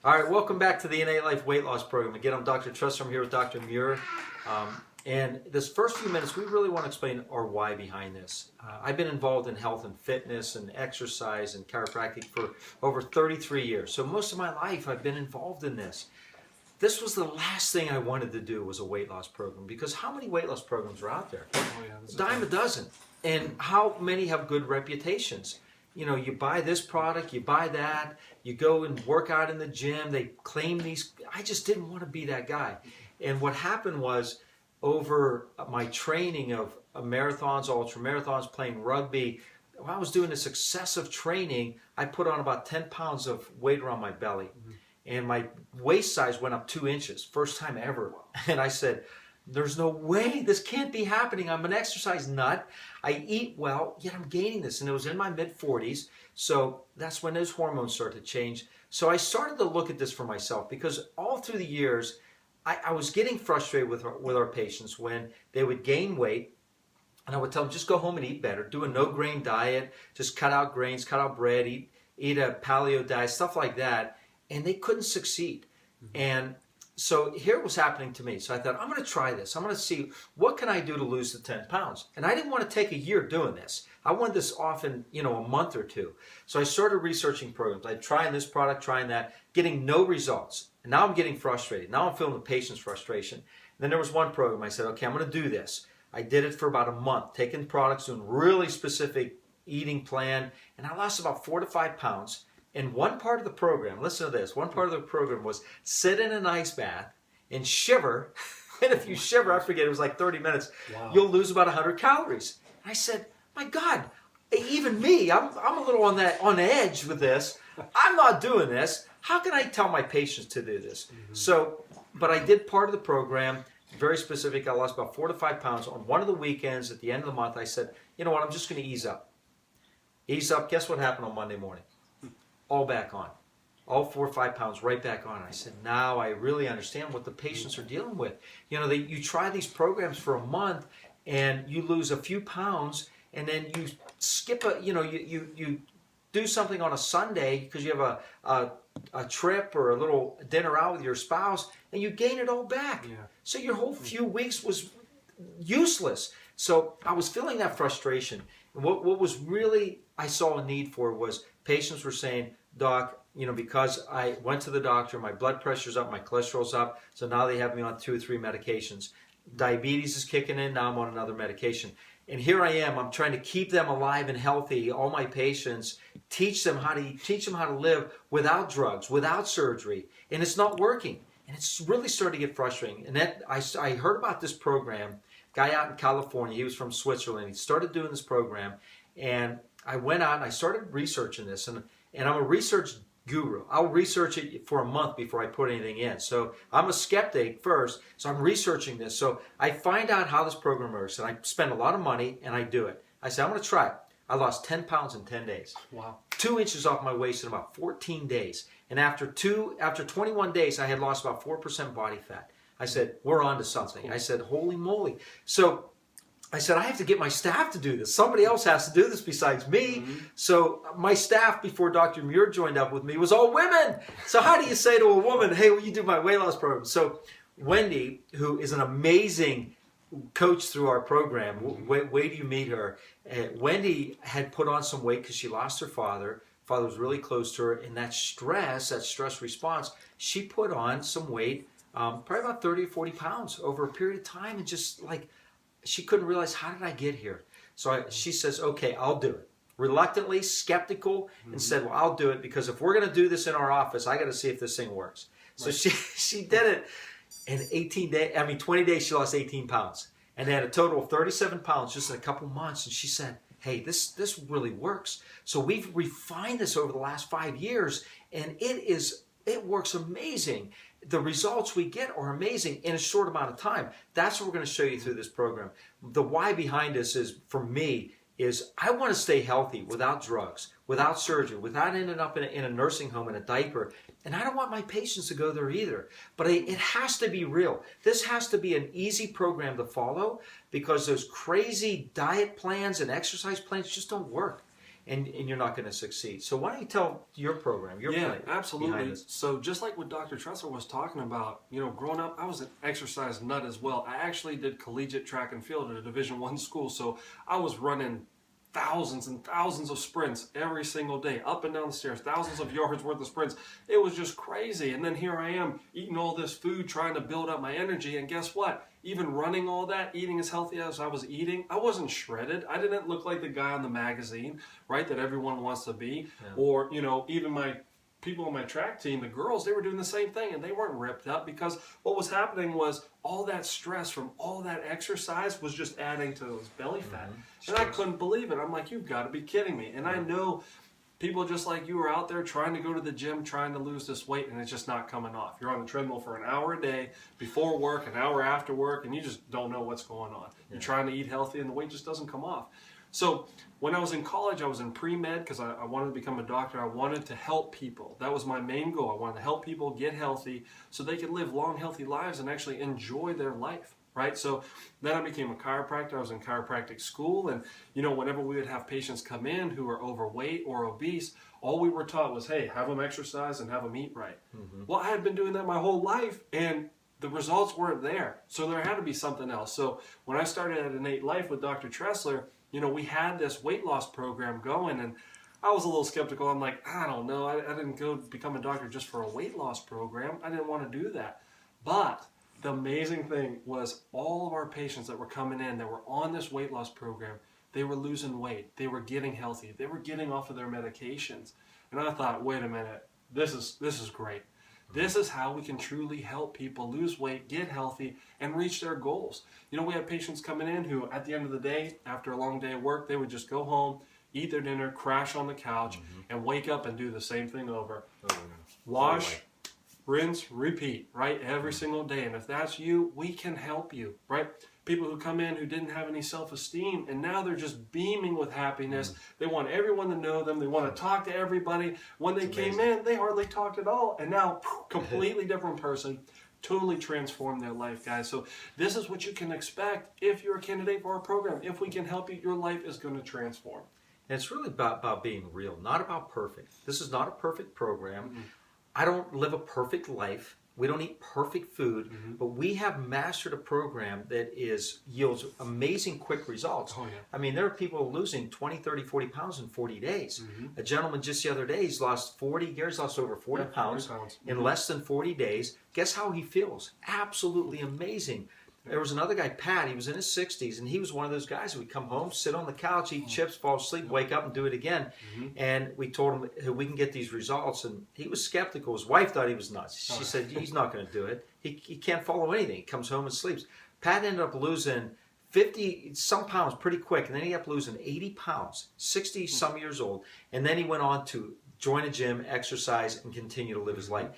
All right, welcome back to the IN8LIFE weight loss program. Again, I'm Dr. Trust. I'm here with Dr. Muir. And this first few minutes, we really want to explain our why behind this. I've been involved in health and fitness and exercise and chiropractic for over 33 years. So most of my life, I've been involved in this. This was the last thing I wanted to do was a weight loss program, because how many weight loss programs are out there? Dime a dozen. And how many have good reputations? You know, you buy this product, you buy that, you go and work out in the gym, they claim these. I just didn't want to be that guy. And what happened was, over my training of marathons, ultra marathons, playing rugby, while I was doing this excessive training, I put on about 10 pounds of weight around my belly. And my waist size went up 2 inches, first time ever. And I said, there's no way, this can't be happening. I'm an exercise nut. I eat well, yet I'm gaining this. And it was in my mid-40s. So that's when those hormones started to change. So I started to look at this for myself, because all through the years, I was getting frustrated with our patients when they would gain weight. And I would tell them, just go home and eat better. Do a no-grain diet. Just cut out grains, cut out bread, eat a paleo diet, stuff like that. And they couldn't succeed. And so here was happening to me. So I thought, I'm going to try this. I'm going to see what can I do to lose the 10 pounds. And I didn't want to take a year doing this. I wanted this off in, a month or two. So I started researching programs. I tried this product, trying that, getting no results. And now I'm getting frustrated. Now I'm feeling the patient's frustration. And then there was one program. I said, okay, I'm going to do this. I did it for about a month, taking products, doing really specific eating plan. And I lost about 4 to 5 pounds. And one part of the program, listen to this, one part of the program was sit in an ice bath and shiver. And if you shiver, I forget, it was like 30 minutes, you'll lose about 100 calories. And I said, my God, even me, I'm a little on edge with this. I'm not doing this. How can I tell my patients to do this? So, but I did part of the program, very specific. I lost about 4 to 5 pounds. On one of the weekends at the end of the month, I said, you know what, I'm just going to ease up. Ease up. Guess what happened on Monday morning? All back on. All 4 or 5 pounds right back on. I said, now I really understand what the patients are dealing with. You try these programs for a month and you lose a few pounds, and then you skip you do something on a Sunday because you have a trip or a little dinner out with your spouse, and you gain it all back. Yeah. So your whole few weeks was useless. So I was feeling that frustration. And what was really I saw a need for was patients were saying, Doc, because I went to the doctor, my blood pressure's up, my cholesterol's up, so now they have me on 2 or 3 medications. Diabetes is kicking in, now I'm on another medication. And here I am, I'm trying to keep them alive and healthy, all my patients, teach them how to live without drugs, without surgery, and it's not working. And it's really starting to get frustrating. And I heard about this program, guy out in California, he was from Switzerland, he started doing this program, and I went out and I started researching this, and I'm a research guru. I'll research it for a month before I put anything in. So I'm a skeptic first, so I'm researching this. So I find out how this program works, and I spend a lot of money, and I do it. I said, I'm going to try it. I lost 10 pounds in 10 days. Wow. 2 inches off my waist in about 14 days. And after 21 days, I had lost about 4% body fat. I said, we're on to something. Cool. I said, holy moly. So I said, I have to get my staff to do this. Somebody else has to do this besides me. So my staff, before Dr. Muir joined up with me, was all women. So how do you say to a woman, hey, will you do my weight loss program? So Wendy, who is an amazing coach through our program, wait till you meet her. Wendy had put on some weight because she lost her father. Father was really close to her. And that stress response, she put on some weight, probably about 30 or 40 pounds over a period of time, and just like, she couldn't realize, how did I get here? So she says, okay, I'll do it. Reluctantly, skeptical, and said, well, I'll do it, because if we're going to do this in our office, I got to see if this thing works. So she did it. In 20 days, she lost 18 pounds. And they had a total of 37 pounds just in a couple months. And she said, hey, this really works. So we've refined this over the last 5 years, and it works amazing. The results we get are amazing in a short amount of time. That's what we're going to show you through this program. The why behind this is, for me, is I want to stay healthy without drugs, without surgery, without ending up in a nursing home in a diaper. And I don't want my patients to go there either. But it has to be real. This has to be an easy program to follow, because those crazy diet plans and exercise plans just don't work. and you're not going to succeed. So why don't you tell your program, your Yeah, play absolutely. behind this? So just like what Dr. Tressler was talking about, growing up, I was an exercise nut as well. I actually did collegiate track and field at a Division I school, so I was running thousands and thousands of sprints every single day, up and down the stairs, thousands of yards worth of sprints. It was just crazy. And then here I am eating all this food, trying to build up my energy. And guess what? Even running all that, eating as healthy as I was eating, I wasn't shredded. I didn't look like the guy on the magazine, right, that everyone wants to be. Yeah. Or, even my people on my track team, the girls, they were doing the same thing, and they weren't ripped up, because what was happening was all that stress from all that exercise was just adding to those belly fat. And I couldn't believe it. I'm like, you've got to be kidding me. And I know people just like you are out there trying to go to the gym, trying to lose this weight, and it's just not coming off. You're on the treadmill for an hour a day before work, an hour after work, and you just don't know what's going on. You're trying to eat healthy, and the weight just doesn't come off. So when I was in college, I was in pre-med because I wanted to become a doctor. I wanted to help people. That was my main goal. I wanted to help people get healthy so they could live long, healthy lives and actually enjoy their life, right? So then I became a chiropractor. I was in chiropractic school, and whenever we would have patients come in who are overweight or obese, all we were taught was, hey, have them exercise and have them eat right. Well, I had been doing that my whole life, and the results weren't there. So there had to be something else. So when I started at IN8LIFE with Dr. Tressler, we had this weight loss program going, and I was a little skeptical. I'm like, I don't know. I didn't go become a doctor just for a weight loss program. I didn't want to do that. But the amazing thing was all of our patients that were coming in that were on this weight loss program, they were losing weight. They were getting healthy. They were getting off of their medications. And I thought, wait a minute, this is great. This is how we can truly help people lose weight, get healthy, and reach their goals. We have patients coming in who, at the end of the day, after a long day of work, they would just go home, eat their dinner, crash on the couch, and wake up and do the same thing over. Wash, rinse, repeat, right? Every single day. And if that's you, we can help you, right? People who come in who didn't have any self-esteem, and now they're just beaming with happiness. They want everyone to know them. They want to talk to everybody. When they came in, they hardly talked at all. And now, completely different person, totally transformed their life, guys. So this is what you can expect if you're a candidate for our program. If we can help you, your life is going to transform. And it's really about being real, not about perfect. This is not a perfect program. I don't live a perfect life. We don't eat perfect food, but we have mastered a program that yields amazing quick results. Oh, yeah. I mean, there are people losing 20, 30, 40 pounds in 40 days. A gentleman just the other day, he's lost over 40 pounds in less than 40 days. Guess how he feels? Absolutely amazing. There was another guy, Pat, he was in his 60s, and he was one of those guys who would come home, sit on the couch, eat chips, fall asleep, wake up, and do it again. And we told him, hey, we can get these results. And he was skeptical. His wife thought he was nuts. She said, he's not going to do it. He can't follow anything. He comes home and sleeps. Pat ended up losing 50-some pounds pretty quick, and then he ended up losing 80 pounds, 60-some years old. And then he went on to join a gym, exercise, and continue to live his life.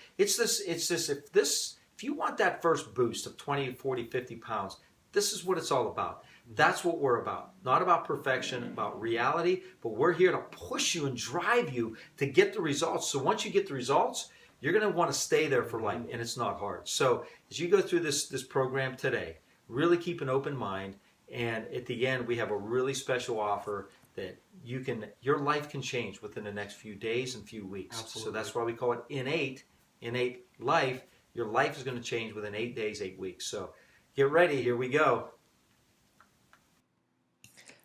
If you want that first boost of 20, 40, 50 pounds, this is what it's all about. That's what we're about. Not about perfection, about reality, but we're here to push you and drive you to get the results. So once you get the results, you're going to want to stay there for life, and it's not hard. So as you go through this program today, really keep an open mind, and at the end, we have a really special offer that your life can change within the next few days and few weeks. Absolutely. So that's why we call it IN8LIFE. Your life is going to change within 8 days, 8 weeks. So get ready. Here we go.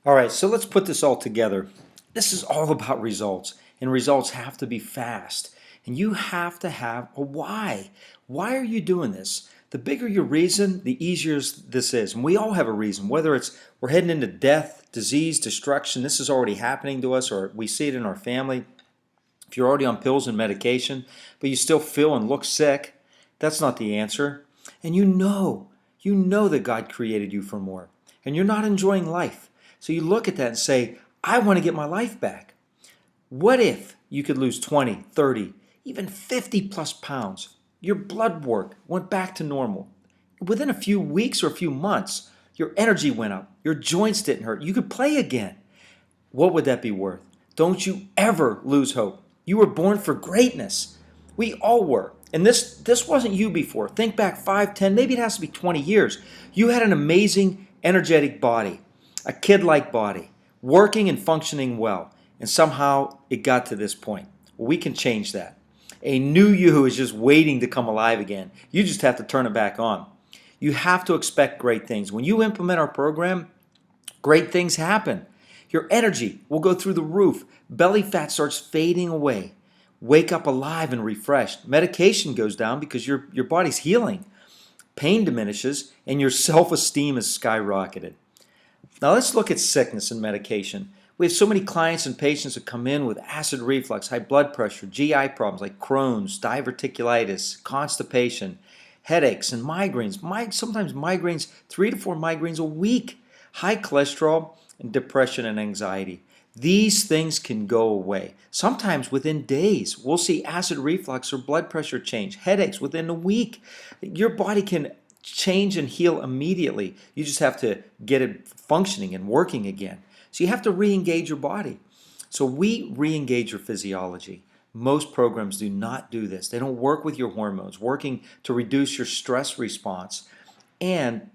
All right, so let's put this all together. This is all about results, and results have to be fast. And you have to have a why. Why are you doing this? The bigger your reason, the easier this is. And we all have a reason, whether it's we're heading into death, disease, destruction. This is already happening to us, or we see it in our family. If you're already on pills and medication, but you still feel and look sick, that's not the answer. And you know that God created you for more. And you're not enjoying life. So you look at that and say, I want to get my life back. What if you could lose 20, 30, even 50 plus pounds? Your blood work went back to normal. Within a few weeks or a few months, your energy went up. Your joints didn't hurt. You could play again. What would that be worth? Don't you ever lose hope. You were born for greatness. We all were. And this wasn't you before. Think back 5, 10, maybe it has to be 20 years. You had an amazing, energetic body, a kid-like body, working and functioning well. and somehow it got to this point. Well, we can change that. A new you is just waiting to come alive again. You just have to turn it back on. You have to expect great things. When you implement our program, great things happen. Your energy will go through the roof. Belly fat starts fading away. Wake up alive and refreshed. Medication goes down because your body's healing. Pain diminishes and your self-esteem is skyrocketed. Now let's look at sickness and medication. We have so many clients and patients that come in with acid reflux, high blood pressure, GI problems like Crohn's, diverticulitis, constipation, headaches, and migraines. Sometimes migraines, 3 to 4 migraines a week, high cholesterol, and depression and anxiety. These things can go away. Sometimes within days, we'll see acid reflux or blood pressure change, headaches within a week. Your body can change and heal immediately. You just have to get it functioning and working again. So you have to re-engage your body. So we re-engage your physiology. Most programs do not do this. They don't work with your hormones, working to reduce your stress response. And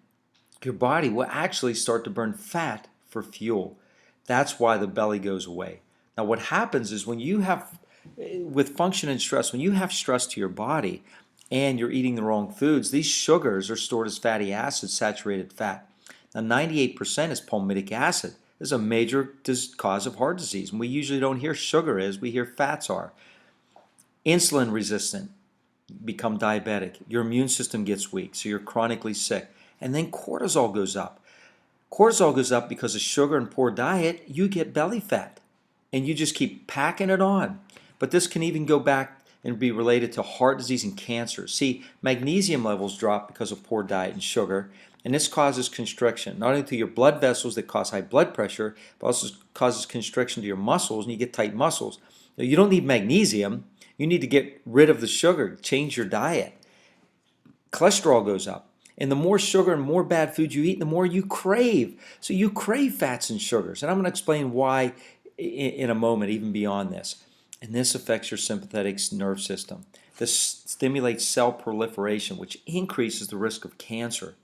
your body will actually start to burn fat for fuel. That's why the belly goes away. Now what happens is when you have, with function and stress, when you have stress to your body and you're eating the wrong foods, these sugars are stored as fatty acids, saturated fat. Now 98% is palmitic acid. This is a major cause of heart disease. And we usually don't hear sugar is, we hear fats are. Insulin resistant, become diabetic. Your immune system gets weak, so you're chronically sick. And then cortisol goes up. Cortisol goes up because of sugar and poor diet. You get belly fat and you just keep packing it on. But this can even go back and be related to heart disease and cancer. See, magnesium levels drop because of poor diet and sugar, and this causes constriction, not only to your blood vessels that cause high blood pressure, but also causes constriction to your muscles, and you get tight muscles. Now, you don't need magnesium. You need to get rid of the sugar, change your diet. Cholesterol goes up. And the more sugar and more bad food you eat, the more you crave. So you crave fats and sugars. And I'm going to explain why in a moment, even beyond this. And this affects your sympathetic nerve system. This stimulates cell proliferation, which increases the risk of cancer.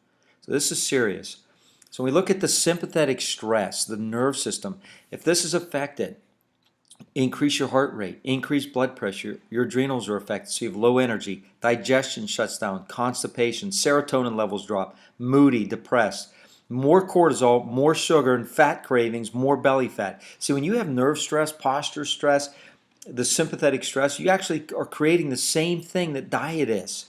So this is serious. So when we look at the sympathetic stress, the nerve system, if this is affected, increase your heart rate, increase blood pressure, your adrenals are affected, so you have low energy, digestion shuts down, constipation, serotonin levels drop, moody, depressed, more cortisol, more sugar and fat cravings, more belly fat. See, when you have nerve stress, posture stress, the sympathetic stress, you actually are creating the same thing that diet is.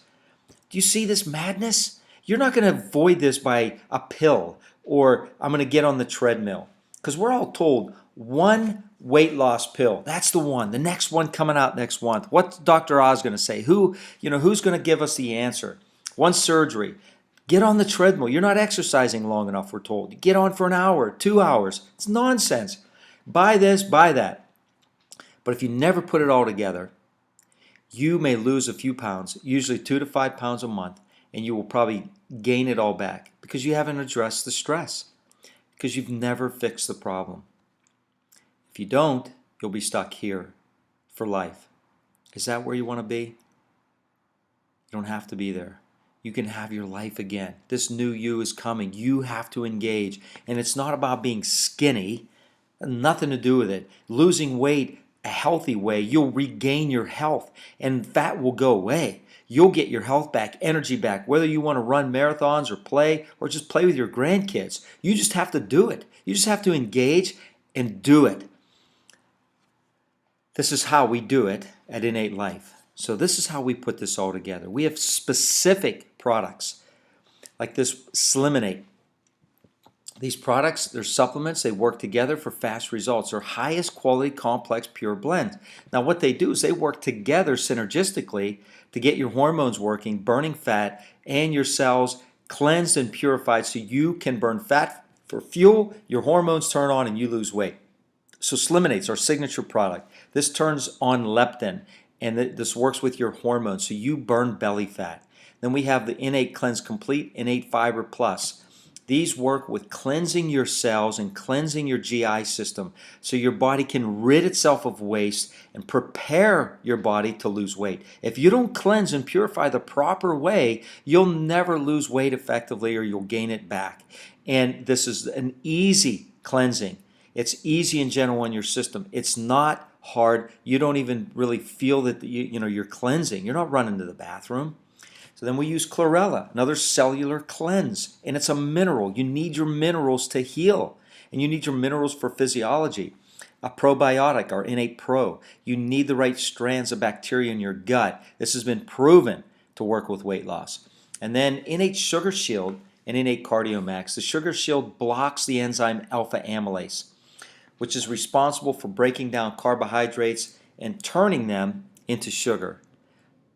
Do you see this madness? You're not going to avoid this by a pill or I'm going to get on the treadmill, because we're all told one weight loss pill. That's the one. The next one coming out next month. What's Dr. Oz going to say? Who's going to give us the answer? One surgery. Get on the treadmill. You're not exercising long enough, we're told. Get on for an hour, 2 hours. It's nonsense. Buy this, buy that. But if you never put it all together, you may lose a few pounds, usually 2 to 5 pounds a month, and you will probably gain it all back because you haven't addressed the stress, because you've never fixed the problem. If you don't, you'll be stuck here for life. Is that where you want to be? You don't have to be there. You can have your life again. This new you is coming. You have to engage. And it's not about being skinny. Nothing to do with it. Losing weight a healthy way, you'll regain your health and fat will go away. You'll get your health back, energy back, whether you want to run marathons or just play with your grandkids. You just have to do it. You just have to engage and do it. This is how we do it at IN8LIFE. So this is how we put this all together. We have specific products like this Sliminate. These products, they're supplements, they work together for fast results. They're highest quality, complex, pure blend. Now what they do is they work together synergistically to get your hormones working, burning fat, and your cells cleansed and purified so you can burn fat for fuel, your hormones turn on, and you lose weight. So Sliminate's our signature product. This turns on leptin, and this works with your hormones so you burn belly fat. Then we have the IN8 Cleanse Complete, IN8 Fiber Plus. These work with cleansing your cells and cleansing your GI system so your body can rid itself of waste and prepare your body to lose weight. If you don't cleanse and purify the proper way, you'll never lose weight effectively or you'll gain it back. And this is an easy cleansing. It's easy and gentle on your system. It's not hard. You don't even really feel that you're cleansing. You're not running to the bathroom. So then we use chlorella, another cellular cleanse, and it's a mineral. You need your minerals to heal, and you need your minerals for physiology. A probiotic, our Innate Pro. You need the right strands of bacteria in your gut. This has been proven to work with weight loss. And then Innate Sugar Shield and Innate Cardio Max. The Sugar Shield blocks the enzyme alpha amylase, which is responsible for breaking down carbohydrates and turning them into sugar.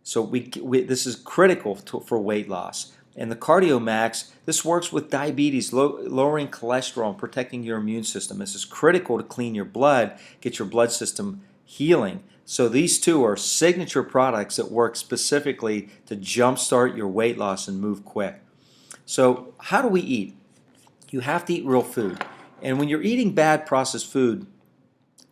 So this is critical for weight loss. And the Cardio Max, this works with diabetes, lowering cholesterol and protecting your immune system. This is critical to clean your blood, get your blood system healing. So these two are signature products that work specifically to jumpstart your weight loss and move quick. So how do we eat? You have to eat real food. And when you're eating bad processed food,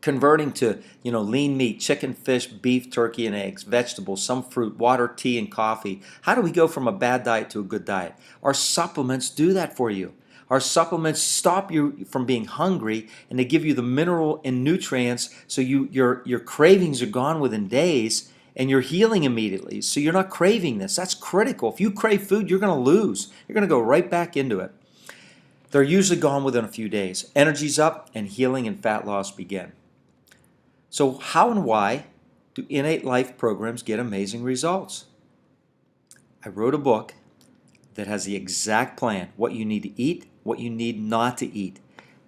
converting to lean meat, chicken, fish, beef, turkey, and eggs, vegetables, some fruit, water, tea, and coffee. How do we go from a bad diet to a good diet? Our supplements do that for you. Our supplements stop you from being hungry, and they give you the mineral and nutrients so your cravings are gone within days, and you're healing immediately. So you're not craving this. That's critical. If you crave food, you're going to lose. You're going to go right back into it. They're usually gone within a few days. Energy's up, and healing and fat loss begin. So how and why do In8LIFE programs get amazing results? I wrote a book that has the exact plan, what you need to eat, what you need not to eat.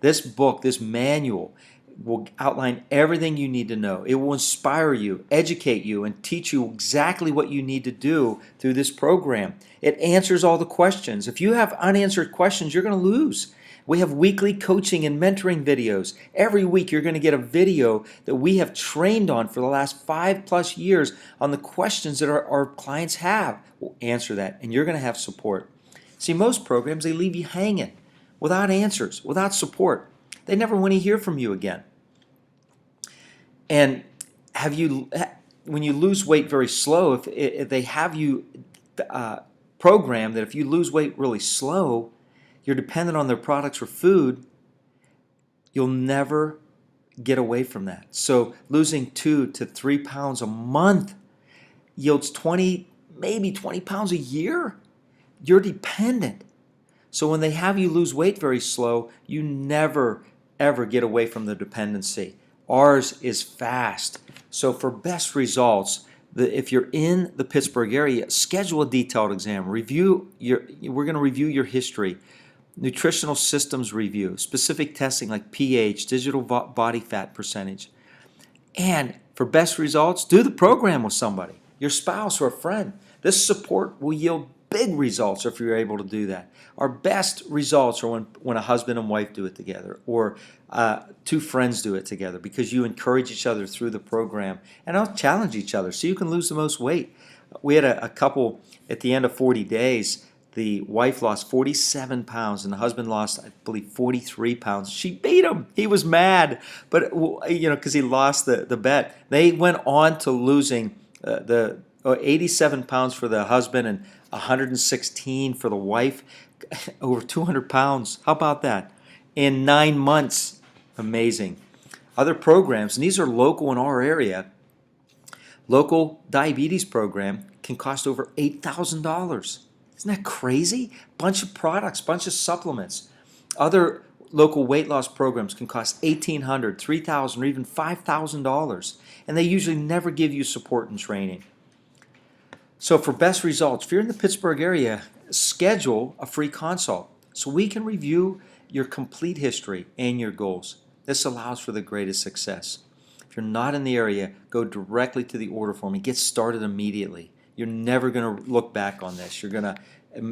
This book, this manual, will outline everything you need to know. It will inspire you, educate you, and teach you exactly what you need to do through this program. It answers all the questions. If you have unanswered questions, you're going to lose. We have weekly coaching and mentoring videos. Every week you're going to get a video that we have trained on for the last 5+ years on the questions that our clients have. We'll answer that, and you're going to have support. See, most programs, they leave you hanging without answers, without support. They never want to hear from you again. And when you lose weight very slow, if they have you programmed that if you lose weight really slow, you're dependent on their products for food, you'll never get away from that. So losing 2 to 3 pounds a month yields maybe 20 pounds a year. You're dependent. So when they have you lose weight very slow, you never, ever get away from the dependency. Ours is fast. So for best results, if you're in the Pittsburgh area, schedule a detailed exam. We're going to review your history. Nutritional systems review, specific testing like pH, digital body fat percentage. And for best results, do the program with somebody, your spouse or a friend. This support will yield big results if you're able to do that. Our best results are when a husband and wife do it together, or two friends do it together, because you encourage each other through the program and I'll challenge each other so you can lose the most weight. We had a couple at the end of 40 days. The wife lost 47 pounds and the husband lost, I believe, 43 pounds. She beat him. He was mad, but because he lost the bet. They went on to losing the 87 pounds for the husband and 116 for the wife. Over 200 pounds. How about that? In 9 months. Amazing. Other programs, and these are local in our area. Local diabetes program can cost over $8,000. Isn't that crazy? Bunch of products, bunch of supplements. Other local weight loss programs can cost $1,800, $3,000, or even $5,000, and they usually never give you support and training. So for best results, if you're in the Pittsburgh area, schedule a free consult so we can review your complete history and your goals. This allows for the greatest success. If you're not in the area, go directly to the order form and get started immediately. You're never going to look back on this. You're going to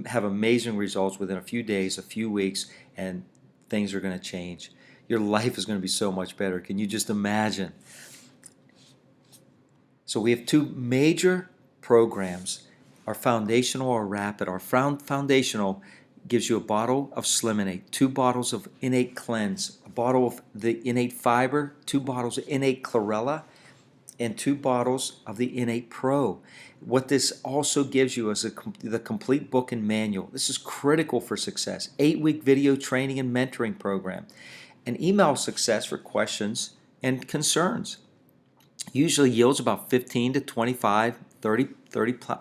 have amazing results within a few days, a few weeks, and things are going to change. Your life is going to be so much better. Can you just imagine? So we have two major programs. Our foundational or rapid. Our foundational gives you a bottle of Sliminate, 2 bottles of Innate Cleanse, a bottle of the Innate Fiber, 2 bottles of Innate Chlorella, and 2 bottles of the In8 Pro. What this also gives you is the complete book and manual. This is critical for success. 8-week video training and mentoring program. and email success for questions and concerns. Usually yields about 15 to 25, 30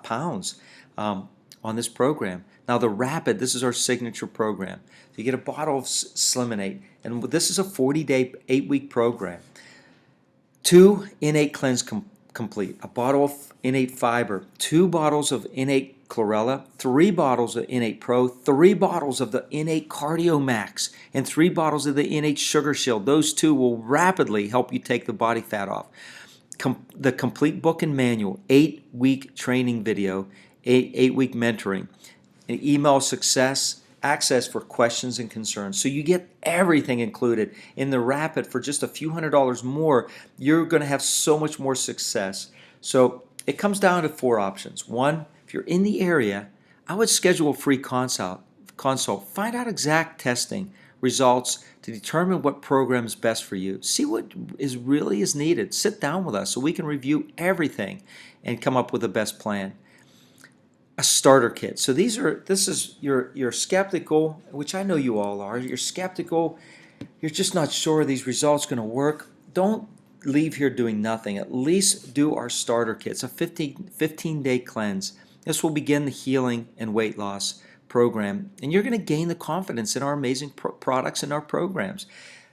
pounds on this program. Now the Rapid, this is our signature program. You get a bottle of Sliminate, and this is a 40-day, 8-week program. 2 In8 Cleanse Complete, a bottle of In8 Fiber, 2 bottles of In8 Chlorella, 3 bottles of In8 Pro, 3 bottles of the In8 Cardio Max, and 3 bottles of the In8 Sugar Shield. Those 2 will rapidly help you take the body fat off. The complete book and manual, 8-week training video, 8-week mentoring, an email success, access for questions and concerns. So you get everything included in the Rapid for just a few $100s more. You're going to have so much more success. So it comes down to 4 options. 1, if you're in the area, I would schedule a free consult. Find out exact testing results to determine what program is best for you. See what really is needed. Sit down with us so we can review everything and come up with the best plan. A starter kit. So you're skeptical, which I know you all are. You're skeptical. You're just not sure these results are going to work. Don't leave here doing nothing. At least do our starter kit. It's a 15-day cleanse. This will begin the healing and weight loss program, and you're going to gain the confidence in our amazing products and our programs.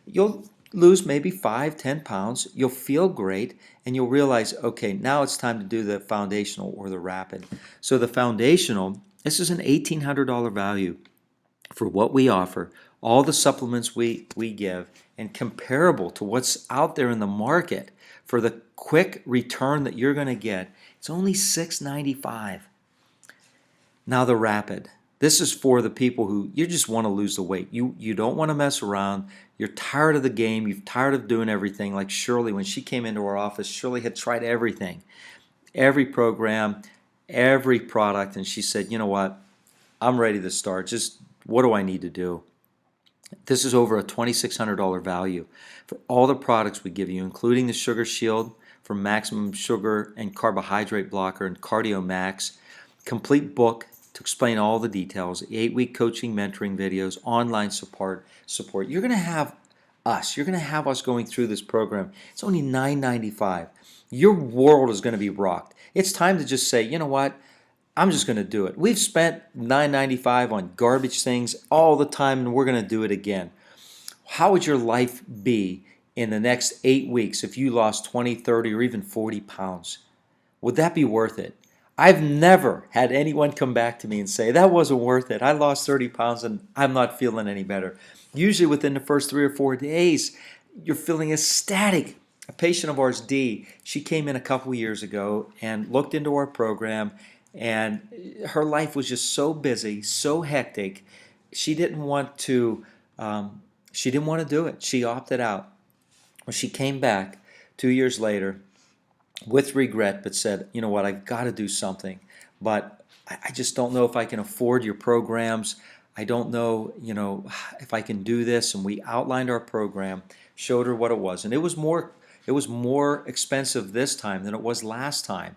You'll lose maybe 5-10 pounds. You'll feel great, and you'll realize, okay, now it's time to do the foundational or the Rapid. So the foundational, this is an $1,800 value for what we offer, all the supplements we give, and comparable to what's out there in the market for the quick return that you're going to get. It's only $695. Now the Rapid. This is for the people who you just want to lose the weight. You don't want to mess around. You're tired of the game. You're tired of doing everything. Like Shirley, when she came into our office, Shirley had tried everything, every program, every product, and she said, you know what? I'm ready to start. Just what do I need to do? This is over a $2,600 value for all the products we give you, including the Sugar Shield for maximum sugar and carbohydrate blocker and Cardio Max, complete book to explain all the details, 8-week coaching, mentoring videos, online support. You're going to have us. You're going to have us going through this program. It's only $995. Your world is going to be rocked. It's time to just say, you know what? I'm just going to do it. We've spent $995 on garbage things all the time, and we're going to do it again. How would your life be in the next 8 weeks if you lost 20, 30, or even 40 pounds? Would that be worth it? I've never had anyone come back to me and say, that wasn't worth it. I lost 30 pounds and I'm not feeling any better. Usually within the first 3 or 4 days, you're feeling ecstatic. A patient of ours, Dee, she came in a couple years ago and looked into our program, and her life was just so busy, so hectic. She didn't want to do it. She opted out. Well, she came back 2 years later with regret, but said, you know what, I've got to do something, but I just don't know if I can afford your programs. I don't know, if I can do this. And we outlined our program, showed her what it was, and it was more expensive this time than it was last time.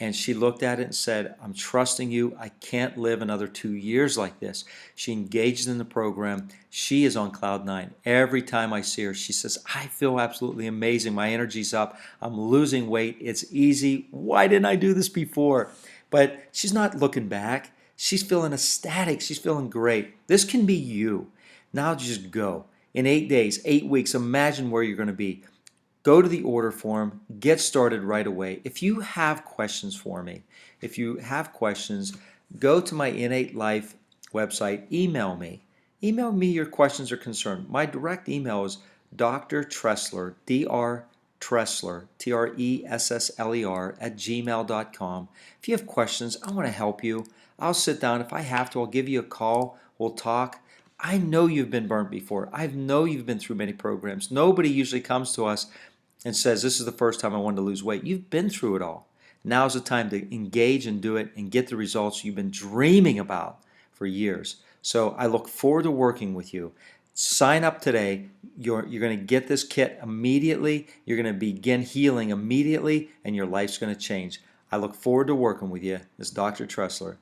And she looked at it and said, I'm trusting you. I can't live another 2 years like this. She engaged in the program. She is on cloud 9. Every time I see her, she says, I feel absolutely amazing. My energy's up. I'm losing weight. It's easy. Why didn't I do this before? But she's not looking back. She's feeling ecstatic. She's feeling great. This can be you. Now just go. In 8 days, 8 weeks, imagine where you're going to be. Go to the order form, get started right away. If you have questions for me, go to my In8Life website, email me. Email me your questions or concerns. My direct email is Dr. Tressler, Dr. Tressler, Tressler, @gmail.com. If you have questions, I want to help you. I'll sit down. If I have to, I'll give you a call. We'll talk. I know you've been burnt before. I know you've been through many programs. Nobody usually comes to us and says, this is the first time I wanted to lose weight. You've been through it all. Now's the time to engage and do it and get the results you've been dreaming about for years. So I look forward to working with you. Sign up today. You're going to get this kit immediately. You're going to begin healing immediately, and your life's going to change. I look forward to working with you. This is Dr. Tressler.